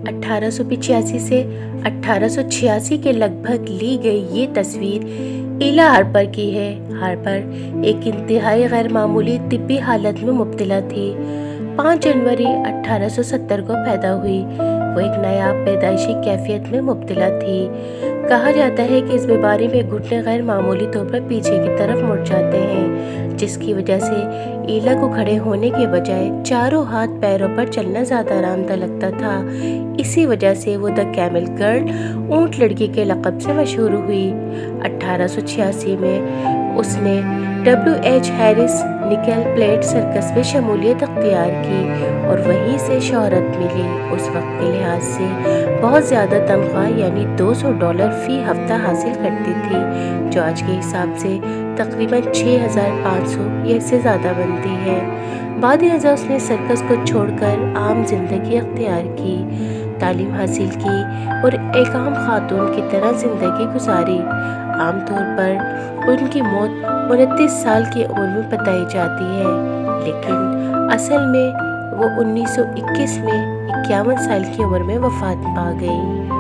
1885 سے 1886 کے لگ بھگ لی گئی یہ تصویر ایلا ہارپر کی ہے۔ ہارپر ایک انتہائی غیر معمولی طبی حالت میں مبتلا تھی۔ 5 جنوری 1870 کو پیدا ہوئی۔ وہ ایک نایاب پیدائشی کیفیت میں مبتلا تھی۔ کہا جاتا ہے کہ اس بیماری میں گھٹنے غیر معمولی طور پر پیچھے کی طرف مڑ جاتے ہیں، جس کی وجہ سے ایلا کو کھڑے ہونے کے بجائے چاروں ہاتھ پیروں پر چلنا زیادہ آرام دہ لگتا تھا۔ اسی وجہ سے وہ دی کیمل گرل، اونٹ لڑکی کے لقب سے مشہور ہوئی۔ 1886 میں اس نے WH ہیرس نکل پلیٹ سرکس میں شمولیت اختیار کی اور وہیں سے شہرت ملی۔ اس وقت کے لحاظ سے بہت زیادہ تنخواہ یعنی $200 فی ہفتہ حاصل کرتی تھی، جو آج کے حساب سے تقریباً 6500 یا اس سے زیادہ بنتی ہے۔ بعد ازاں اس نے سرکس کو چھوڑ کر عام زندگی اختیار کی، تعلیم حاصل کی اور ایک عام خاتون کی طرح زندگی گزاری۔ عام طور پر ان کی موت 29 سال کی عمر میں بتائی جاتی ہے، لیکن اصل میں وہ 1921 میں 51 سال کی عمر میں وفات پا گئی۔